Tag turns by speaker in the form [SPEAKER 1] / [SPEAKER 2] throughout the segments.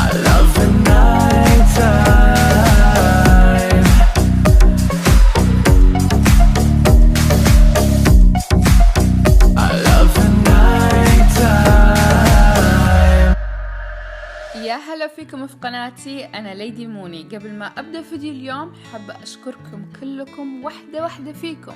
[SPEAKER 1] I love the night time. I love the night time.
[SPEAKER 2] يا هلا فيكم في قناتي. أنا ليدي موني. قبل ما أبدأ فيديو اليوم حابة أشكركم كلكم واحدة فيكم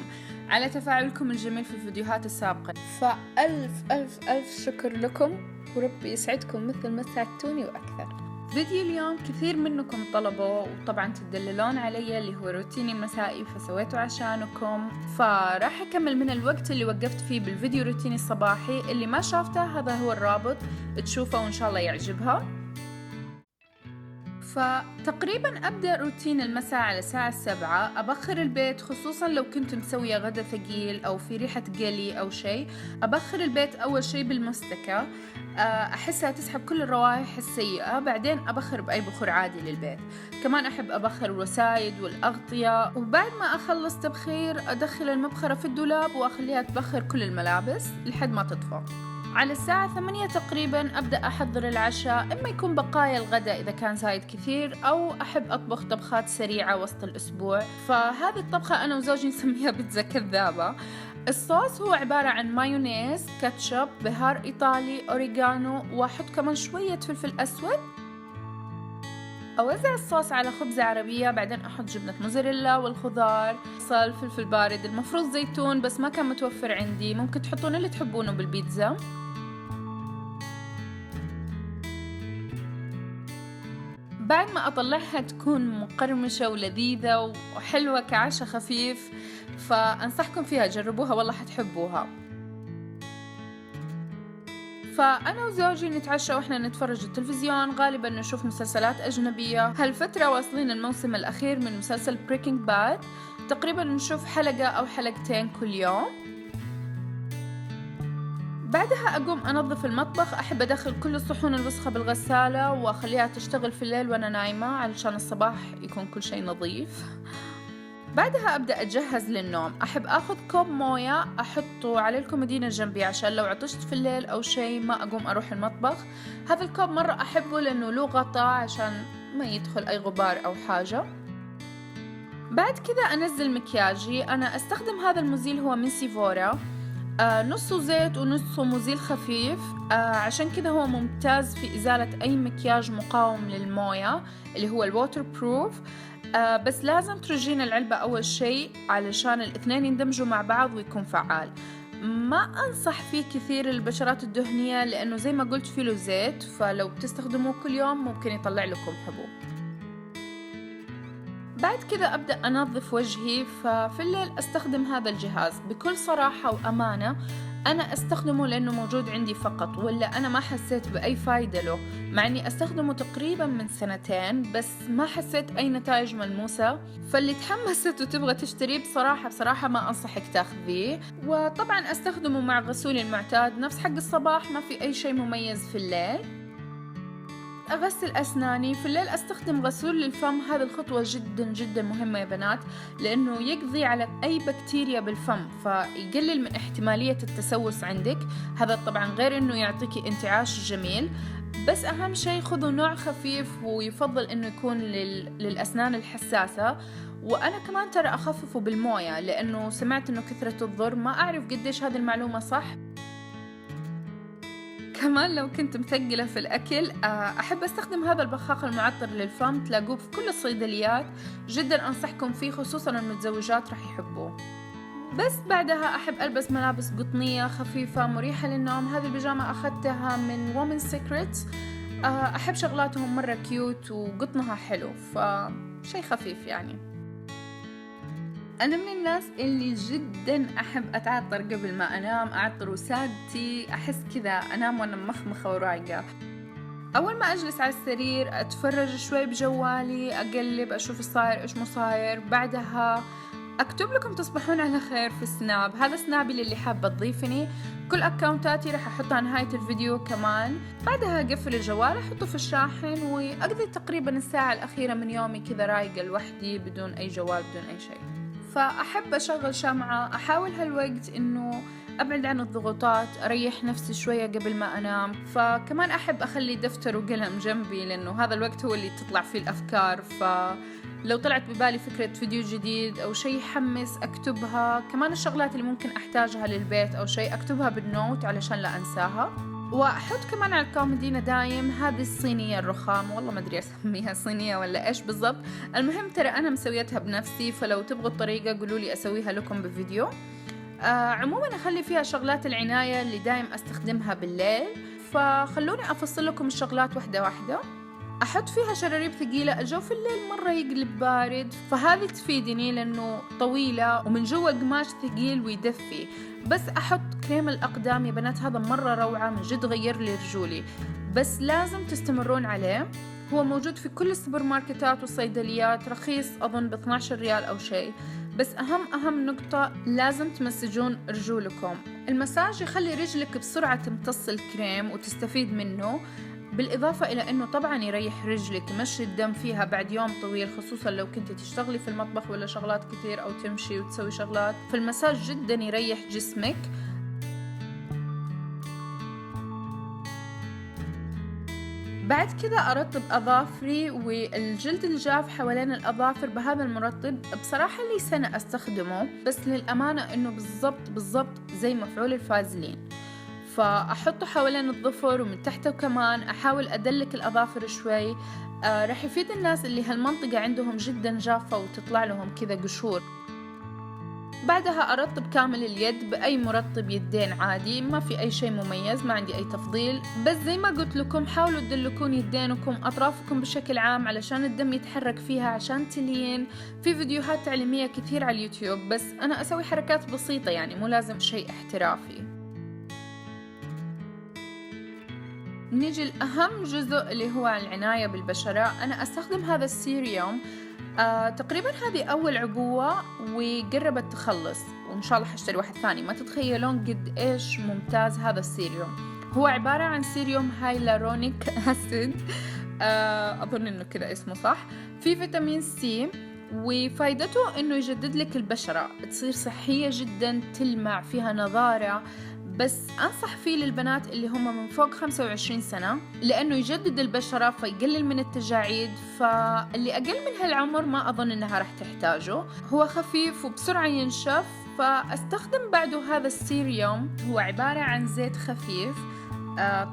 [SPEAKER 2] على تفاعلكم الجميل في الفيديوهات السابقة، فألف ألف ألف شكر لكم، وربي يسعدكم مثل ما ساعدتوني وأكثر. فيديو اليوم كثير منكم طلبوا وطبعا تدللون علي اللي هو روتيني مسائي، فسويته عشانكم. فراح أكمل من الوقت اللي وقفت فيه بالفيديو روتيني الصباحي. اللي ما شافته هذا هو الرابط، تشوفه وإن شاء الله يعجبها. فتقريبا أبدأ روتين المساء على الساعة 7. أبخر البيت، خصوصا لو كنت مسوية غدا ثقيل أو في ريحة قلي أو شيء. أبخر البيت أول شيء بالمستكة، أحسها تسحب كل الروائح السيئة. بعدين أبخر بأي بخور عادي للبيت. كمان أحب أبخر الوسايد والأغطية. وبعد ما أخلص تبخير أدخل المبخرة في الدولاب وأخليها تبخر كل الملابس لحد ما تطفى. على الساعة 8 تقريبا أبدأ أحضر العشاء، إما يكون بقايا الغداء إذا كان زايد كثير، أو أحب أطبخ طبخات سريعة وسط الأسبوع. فهذه الطبخة أنا وزوجي نسميها بيتزا كذابة. الصوص هو عبارة عن مايونيز، كاتشب، بهار إيطالي، أوريغانو، وأحط كمان شوية فلفل أسود. أوزع الصوص على خبزة عربية، بعدين أحط جبنة موزاريلا والخضار، بصل، فلفل بارد، المفروض زيتون بس ما كان متوفر عندي، ممكن تحطون اللي تحبونه بالبيتزا. بعد ما أطلعها تكون مقرمشة ولذيذة وحلوة كعشاء خفيف، فأنصحكم فيها، جربوها والله حتحبوها. فأنا وزوجي نتعشى وإحنا نتفرج التلفزيون، غالبا نشوف مسلسلات أجنبية. هالفترة واصلين الموسم الأخير من مسلسل بريكنج باد، تقريبا نشوف حلقة أو حلقتين كل يوم. بعدها أقوم أنظف المطبخ. أحب أدخل كل الصحون الوسخة بالغسالة وأخليها تشتغل في الليل وأنا نايمة علشان الصباح يكون كل شيء نظيف. بعدها أبدأ أتجهز للنوم. أحب أخذ كوب موية أحطه على الكومودينة جنبي عشان لو عطشت في الليل أو شيء ما أقوم أروح المطبخ. هذا الكوب مرة أحبه لأنه له غطاء عشان ما يدخل أي غبار أو حاجة. بعد كذا أنزل مكياجي. أنا أستخدم هذا المزيل، هو من سيفورا، نصه زيت ونصه مزيل خفيف، عشان كذا هو ممتاز في إزالة أي مكياج مقاوم للموية اللي هو الووتر بروف. بس لازم ترجين العلبة أول شيء علشان الاثنين يندمجوا مع بعض ويكون فعال. ما أنصح فيه كثير البشرات الدهنية لأنه زي ما قلت فيه له زيت، فلو بتستخدموه كل يوم ممكن يطلع لكم حبوب. بعد كذا أبدأ أنظف وجهي. ففي الليل أستخدم هذا الجهاز. بكل صراحة وأمانة أنا أستخدمه لأنه موجود عندي فقط، ولا أنا ما حسيت بأي فايدة له، مع أني أستخدمه تقريبا من 2 بس ما حسيت أي نتائج ملموسة. فاللي تحمست وتبغى تشتريه بصراحة ما أنصحك تاخذيه. وطبعا أستخدمه مع غسولي المعتاد نفس حق الصباح، ما في أي شيء مميز في الليل. أغسل أسناني. في الليل أستخدم غسول للفم. هذه الخطوة جدا مهمة يا بنات، لأنه يقضي على أي بكتيريا بالفم، فيقلل من احتمالية التسوس عندك. هذا طبعا غير أنه يعطيكي انتعاش جميل، بس أهم شيء خذوا نوع خفيف، ويفضل أنه يكون للأسنان الحساسة. وأنا كمان ترى أخففه بالموية لأنه سمعت أنه كثرة الضر، ما أعرف قديش هذه المعلومة صح. كمان لو كنت مثقلة في الأكل أحب أستخدم هذا البخاخ المعطر للفم، تلاقوه في كل الصيدليات، جدا أنصحكم فيه، خصوصا المتزوجات رح يحبوه. بس بعدها أحب ألبس ملابس قطنية خفيفة مريحة للنوم. هذه البيجامة أخذتها من Women's Secrets. أحب شغلاتهم مرة كيوت وقطنها حلو، فشي خفيف يعني. أنا من الناس اللي جدا أحب أتعطر قبل ما أنام، أعطر وسادتي، أحس كذا أنام وأنا مخمخة ورايقة. أول ما أجلس على السرير أتفرج شوي بجوالي، أقلب أشوف الصاير إيش مو صاير. بعدها أكتب لكم تصبحون على خير في سناب. هذا سنابي للي حابة تضيفني. كل أكاونتاتي رح أحطها نهاية الفيديو كمان. بعدها أقفل الجوال، أحطه في الشاحن، وأقضي تقريبا الساعة الأخيرة من يومي كذا رايقة لوحدي بدون أي جوال بدون أي شيء. فأحب أشغل شمعة. أحاول هالوقت إنه أبعد عن الضغوطات، أريح نفسي شوية قبل ما أنام. فكمان أحب أخلي دفتر وقلم جنبي لأنه هذا الوقت هو اللي تطلع فيه الأفكار. فلو طلعت ببالي فكرة فيديو جديد أو شيء يحمس أكتبها. كمان الشغلات اللي ممكن أحتاجها للبيت أو شيء أكتبها بالنوت علشان لا أنساها. وأحط كمان على الكومودينو دايم هذه الصينية الرخام، والله ما أدري أسميها صينية ولا إيش بالضبط. المهم ترى أنا مسويتها بنفسي، فلو تبغوا الطريقة قولولي أسويها لكم بفيديو. عموما أخلي فيها شغلات العناية اللي دايم أستخدمها بالليل. فخلوني أفصل لكم الشغلات واحدة واحدة. أحط فيها شراريب ثقيلة، الجو في الليل مرة يقلب بارد، فهذه تفيدني لأنه طويلة ومن جوا قماش ثقيل ويدفي. بس أحط كريم الأقدام يا بنات، هذا مرة روعة من جد، غير لي رجولي، بس لازم تستمرون عليه. هو موجود في كل السوبر ماركتات والصيدليات، رخيص أظن ب12 ريال أو شيء. بس أهم نقطة، لازم تمسجون رجولكم. المساج يخلي رجلك بسرعة تمتص الكريم وتستفيد منه، بالإضافة إلى أنه طبعا يريح رجلك، يمشي الدم فيها بعد يوم طويل، خصوصا لو كنت تشتغلي في المطبخ ولا شغلات كتير أو تمشي وتسوي شغلات، فالمساج جدا يريح جسمك. بعد كده أرطب أظافري والجلد الجاف حوالين الأظافر بهذا المرطب. بصراحة لي سنة أستخدمه، بس للأمانة إنه بالضبط زي مفعول الفازلين. فأحطه حوالين الظفر ومن تحته، كمان أحاول أدلك الأظافر شوي. رح يفيد الناس اللي هالمنطقة عندهم جدا جافة وتطلع لهم كذا قشور. بعدها أرطب كامل اليد بأي مرطب يدين عادي، ما في أي شيء مميز، ما عندي أي تفضيل. بس زي ما قلت لكم حاولوا تدلكون يدينكم، أطرافكم بشكل عام، علشان الدم يتحرك فيها عشان تلين. في فيديوهات تعليمية كثير على اليوتيوب، بس أنا أسوي حركات بسيطة يعني مو لازم شيء احترافي. نيجي الأهم جزء اللي هو العناية بالبشرة. أنا أستخدم هذا السيريوم، تقريبا هذه أول عبوة وقربت تخلص، وإن شاء الله حشتري واحد ثاني. ما تتخيلون قد إيش ممتاز هذا السيريوم. هو عبارة عن سيريوم هايلورونيك أسيد، أظن إنه كده اسمه صح. في فيتامين سي، وفايدته إنه يجدد لك البشرة، تصير صحية جدا، تلمع فيها نضارة. بس أنصح فيه للبنات اللي هم من فوق 25 سنة، لأنه يجدد البشرة فيقلل من التجاعيد. فاللي أقل من هالعمر ما أظن إنها رح تحتاجه. هو خفيف وبسرعة ينشف. فأستخدم بعده هذا السيريوم، هو عبارة عن زيت خفيف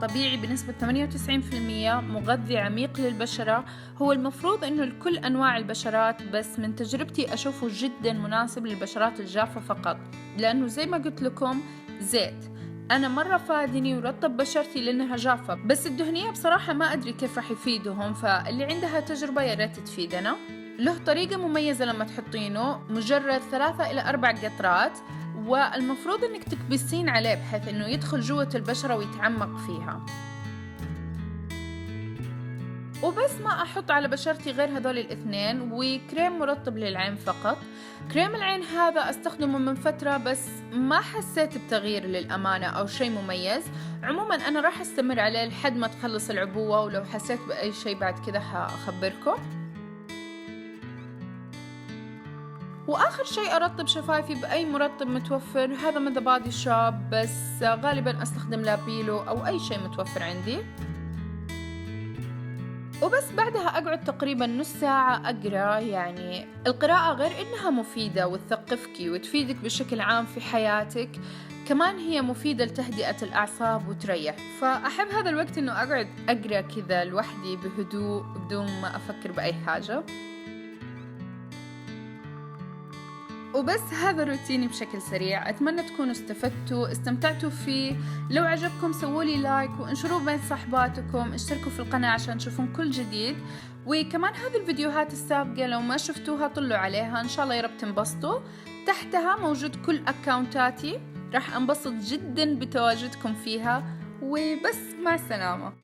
[SPEAKER 2] طبيعي بنسبة 98%، مغذي عميق للبشرة. هو المفروض إنه لكل أنواع البشرات، بس من تجربتي أشوفه جدا مناسب للبشرات الجافة فقط، لأنه زي ما قلت لكم زيت. أنا مرة فادني ورطب بشرتي لأنها جافة، بس الدهنية بصراحة ما أدري كيف رح يفيدهم، فاللي عندها تجربة يا ريت تفيدنا. له طريقة مميزة لما تحطينه، مجرد 3 إلى 4 قطرات، والمفروض إنك تكبسين عليه بحيث إنه يدخل جوة البشرة ويتعمق فيها. وبس ما أحط على بشرتي غير هذول الاثنين، وكريم مرطب للعين فقط. كريم العين هذا أستخدمه من فترة، بس ما حسيت بتغيير للأمانة أو شيء مميز. عموما أنا راح أستمر عليه لحد ما تخلص العبوة، ولو حسيت بأي شيء بعد كده هخبركم. وآخر شيء أرطب شفايفي بأي مرطب متوفر، هذا من ذا بادي شوب، بس غالبا أستخدم لابيلو أو أي شيء متوفر عندي. وبس بعدها أقعد تقريبا نص ساعة أقرأ. يعني القراءة غير إنها مفيدة وتثقفك وتفيدك بشكل عام في حياتك، كمان هي مفيدة لتهدئة الأعصاب وتريح. فأحب هذا الوقت إنه أقعد أقرأ كذا لوحدي بهدوء بدون ما أفكر بأي حاجة. وبس هذا روتيني بشكل سريع. أتمنى تكونوا استمتعتوا فيه. لو عجبكم سوولي لايك وانشروه بين صحباتكم، اشتركوا في القناة عشان تشوفون كل جديد. وكمان هذه الفيديوهات السابقة لو ما شفتوها طلعوا عليها، إن شاء الله يا رب تنبسطوا. تحتها موجود كل أكاونتاتي، راح أنبسط جدا بتواجدكم فيها. وبس مع السلامة.